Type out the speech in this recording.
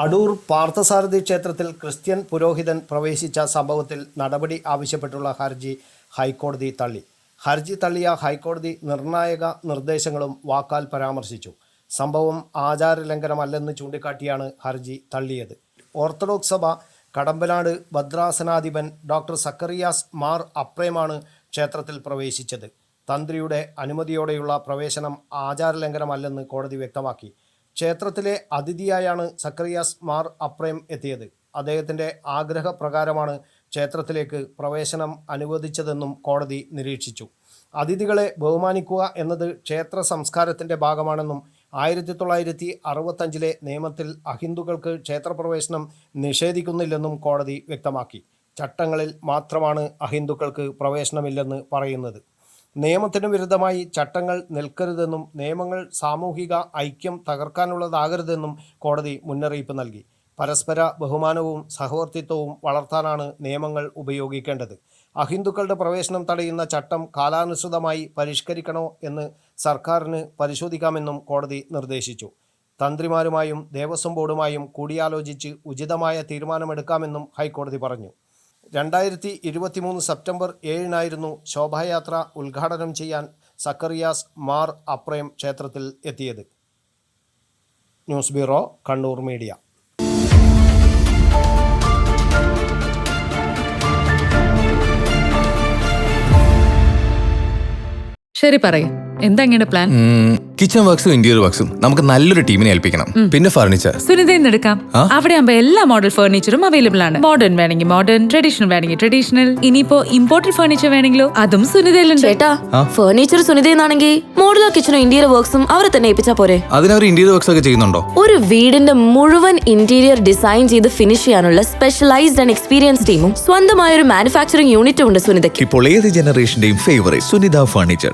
അടൂർ പാർത്ഥസാരഥി ക്ഷേത്രത്തിൽ ക്രിസ്ത്യൻ പുരോഹിതൻ പ്രവേശിച്ച സംഭവത്തിൽ നടപടി ആവശ്യപ്പെട്ടുള്ള ഹർജി ഹൈക്കോടതി തള്ളി. ഹർജി തള്ളിയ ഹൈക്കോടതി നിർണായക നിർദ്ദേശങ്ങളും വാക്കാൽ പരാമർശിച്ചു. സംഭവം ആചാരലംഘനമല്ലെന്ന് ചൂണ്ടിക്കാട്ടിയാണ് ഹർജി തള്ളിയത്. ഓർത്തഡോക്സ് സഭ കടമ്പനാട് ഭദ്രാസനാധിപൻ ഡോക്ടർ സക്കറിയാസ് മാർ അപ്രേമാണ് ക്ഷേത്രത്തിൽ പ്രവേശിച്ചത്. തന്ത്രിയുടെ അനുമതിയോടെയുള്ള പ്രവേശനം ആചാരലംഘനമല്ലെന്ന് കോടതി വ്യക്തമാക്കി. ക്ഷേത്രത്തിലെ അതിഥിയായാണ് സക്കറിയാസ് മാർ അപ്രേം എത്തിയത്. അദ്ദേഹത്തിൻ്റെ ആഗ്രഹപ്രകാരമാണ് ക്ഷേത്രത്തിലേക്ക് പ്രവേശനം അനുവദിച്ചതെന്നും കോടതി നിരീക്ഷിച്ചു. അതിഥികളെ ബഹുമാനിക്കുക എന്നത് ക്ഷേത്ര സംസ്കാരത്തിൻ്റെ ഭാഗമാണെന്നും 1965 നിയമത്തിൽ അഹിന്ദുക്കൾക്ക് ക്ഷേത്രപ്രവേശനം നിഷേധിക്കുന്നില്ലെന്നും കോടതി വ്യക്തമാക്കി. ചട്ടങ്ങളിൽ മാത്രമാണ് അഹിന്ദുക്കൾക്ക് പ്രവേശനമില്ലെന്ന് പറയുന്നത്. നിയമത്തിന് വിരുദ്ധമായി ചട്ടങ്ങൾ നിൽക്കരുതെന്നും നിയമങ്ങൾ സാമൂഹിക ഐക്യം തകർക്കാനുള്ളതാകരുതെന്നും കോടതി മുന്നറിയിപ്പ് നൽകി. പരസ്പര ബഹുമാനവും സഹവർത്തിത്വവും വളർത്താനാണ് നിയമങ്ങൾ ഉപയോഗിക്കേണ്ടത്. അഹിന്ദുക്കളുടെ പ്രവേശനം തടയുന്ന ചട്ടം കാലാനുസൃതമായി പരിഷ്കരിക്കണോ എന്ന് സർക്കാരിന് പരിശോധിക്കാമെന്നും കോടതി നിർദ്ദേശിച്ചു. തന്ത്രിമാരുമായും ദേവസ്വം ബോർഡുമായും കൂടിയാലോചിച്ച് ഉചിതമായ തീരുമാനമെടുക്കാമെന്നും ഹൈക്കോടതി പറഞ്ഞു. 2023 സെപ്റ്റംബർ 7 ശോഭായാത്ര ഉദ്ഘാടനം ചെയ്യാൻ സക്കറിയാസ് മാർ അപ്രേം ക്ഷേത്രത്തിൽ എത്തിയത്. News bureau, Kannur media. ശരി, പറയ്, എന്താ ഇങ്ങനെ പ്ലാൻ? കിച്ചൺ വർക്സും ഇന്റീരിയർ വർക്സും നമുക്ക് നല്ലൊരു ടീമിനെ ഏൽപ്പിക്കണം. പിന്നെ ഫർണിച്ചർ സുനിതയിൽ എടുക്കാം. അവിടെ ആകുമ്പോ എല്ലാ മോഡൽ ഫർണിച്ചറും അവൈലബിൾ ആണ്. മോഡേൺ വേണമെങ്കിൽ മോഡേൺ, ട്രഡീഷണൽ വേണമെങ്കിൽ ട്രഡീഷണൽ. ഇനിയിപ്പോ ഇമ്പോർട്ടഡ് ഫർണിച്ചർ വേണമെങ്കിലോ അതും സുനിതയിലുണ്ട്. ചേട്ടാ, ഫർണിച്ചർ സുനിതയെന്നാണെങ്കിൽ മോഡുലർ കിച്ചണും ഇന്റീരിയർ വർക്സും അവരെ തന്നെ ഏൽപ്പിച്ചാ പോരെ? അതിനവർ ഇന്റീരിയർ വർക്സ് ഒക്കെ ചെയ്യുന്നുണ്ടോ? ഒരു വീടിന്റെ മുഴുവൻ ഇന്റീരിയർ ഡിസൈൻ ചെയ്ത് ഫിനിഷ് ചെയ്യാനുള്ള സ്പെഷ്യലൈസ്ഡ് ആൻഡ് എക്സ്പീരിയൻസ് ടീമും സ്വന്തമായ ഒരു മാനുഫാക്ചറിംഗ് യൂണിറ്റും ഉണ്ട് സുനിതയ്ക്ക്. ഇപ്പോൾ ഏത് ജനറേഷന്റെയും ഫേവറേറ്റ് സുനിത ഫർണിച്ചർ.